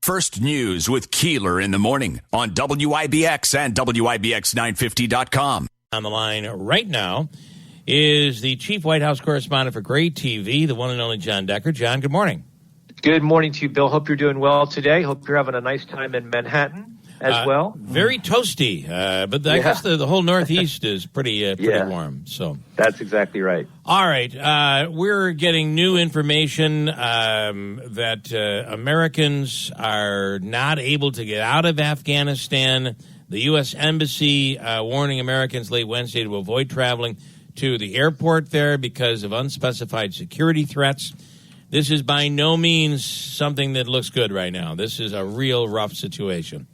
First News with Keeler in the morning on WIBX and WIBX950.com. On the line right now is the chief White House correspondent for Gray TV, the one and only John Decker. John, good morning. Good morning to you, Bill. Hope you're doing well today. Hope you're having a nice time in Manhattan as well. Very toasty, but I guess the whole Northeast is pretty warm. So that's exactly right. All right. We're getting new information that Americans are not able to get out of Afghanistan. The U.S. Embassy warning Americans late Wednesday to avoid traveling to the airport there because of unspecified security threats. This is by no means something that looks good right now. This is a real rough situation.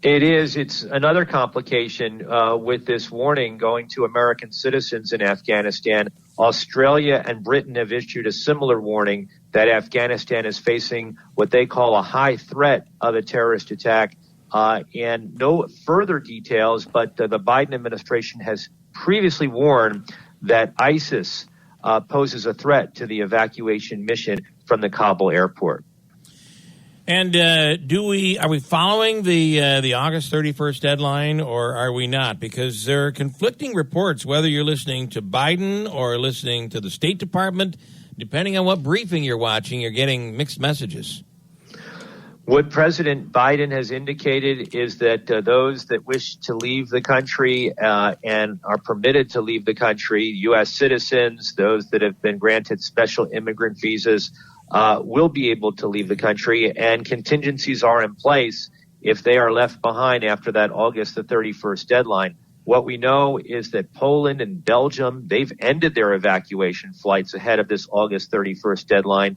It is. It's another complication with this warning going to American citizens in Afghanistan. Australia and Britain have issued a similar warning that Afghanistan is facing what they call a high threat of a terrorist attack. And no further details, but the Biden administration has previously warned that ISIS poses a threat to the evacuation mission from the Kabul airport. And are we following the August 31st deadline, or are we not? Because there are conflicting reports, whether you're listening to Biden or listening to the State Department. Depending on what briefing you're watching, you're getting mixed messages. What President Biden has indicated is that those that wish to leave the country and are permitted to leave the country, U.S. citizens, those that have been granted special immigrant visas, will be able to leave the country, and contingencies are in place if they are left behind after that August the 31st deadline. What we know is that Poland and Belgium, they've ended their evacuation flights ahead of this August 31st deadline.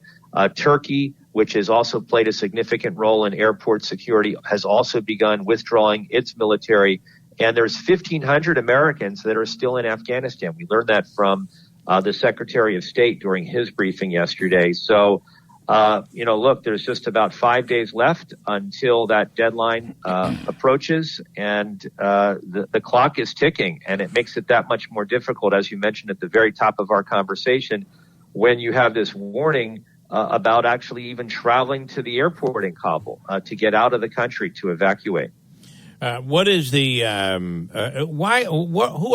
Turkey, which has also played a significant role in airport security, has also begun withdrawing its military. And there's 1,500 Americans that are still in Afghanistan. We learned that from the Secretary of State during his briefing yesterday. So, look, there's just about 5 days left until that deadline approaches, and the clock is ticking, and it makes it that much more difficult, as you mentioned at the very top of our conversation, when you have this warning about actually even traveling to the airport in Kabul to get out of the country to evacuate. What is the who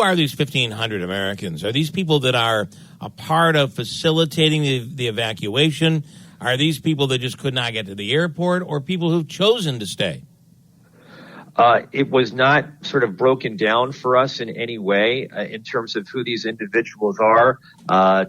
are these 1,500 Americans? Are these people that are a part of facilitating the evacuation? Are these people that just could not get to the airport, or people who've chosen to stay? It was not sort of broken down for us in any way in terms of who these individuals are.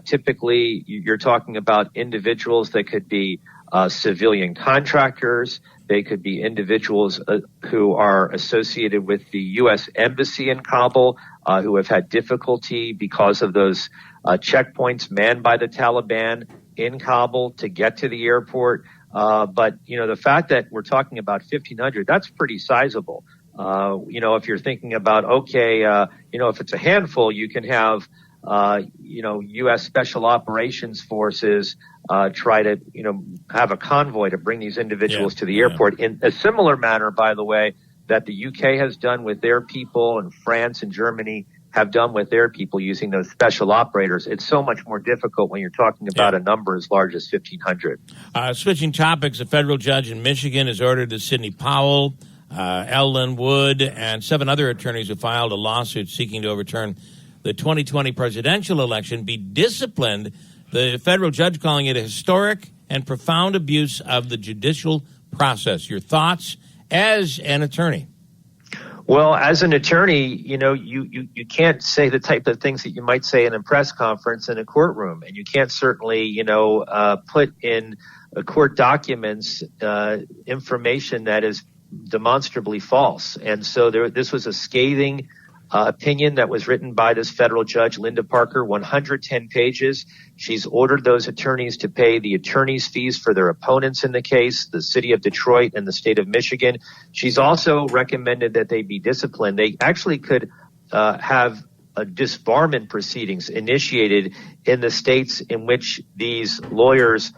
Typically, you're talking about individuals that could be civilian contractors. They could be individuals who are associated with the U.S. Embassy in Kabul, who have had difficulty because of those checkpoints manned by the Taliban in Kabul to get to the airport. But, the fact that we're talking about 1,500, that's pretty sizable. If you're thinking about, if it's a handful, you can have, U.S. Special Operations Forces try to, have a convoy to bring these individuals to the airport in a similar manner, by the way, that the UK has done with their people, and France and Germany have done with their people using those special operators. It's so much more difficult when you're talking about a number as large as 1,500. Switching topics, a federal judge in Michigan has ordered that Sidney Powell, Ellen Wood, and 7 other attorneys who filed a lawsuit seeking to overturn the 2020 presidential election be disciplined. The federal judge calling it a historic and profound abuse of the judicial process. Your thoughts as an attorney? Well, as an attorney, you can't say the type of things that you might say in a press conference in a courtroom, and you can't certainly, put in court documents information that is demonstrably false. And so this was a scathing opinion that was written by this federal judge, Linda Parker, 110 pages. She's ordered those attorneys to pay the attorney's fees for their opponents in the case, the city of Detroit and the state of Michigan. She's also recommended that they be disciplined. They actually could have disbarment proceedings initiated in the states in which these lawyers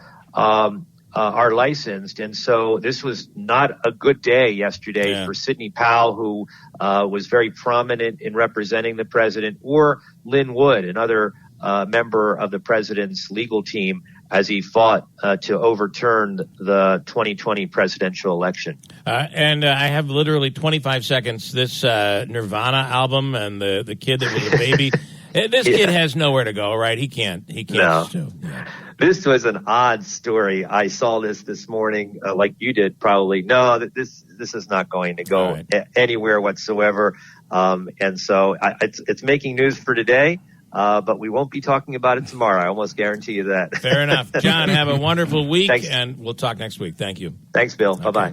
are licensed. And so this was not a good day yesterday for Sidney Powell, who was very prominent in representing the president, or Lynn Wood, another member of the president's legal team. as he fought to overturn the 2020 presidential election. And I have literally 25 seconds. This Nirvana album and the kid that was a baby. This kid has nowhere to go, right? He can't. No. Yeah. This was an odd story. I saw this morning, like you did probably. No, this is not going to go anywhere whatsoever. And so it's making news for today. But we won't be talking about it tomorrow. I almost guarantee you that. Fair enough. John, have a wonderful week, Thanks. and we'll talk next week. Thank you. Thanks, Bill. Okay. Bye-bye.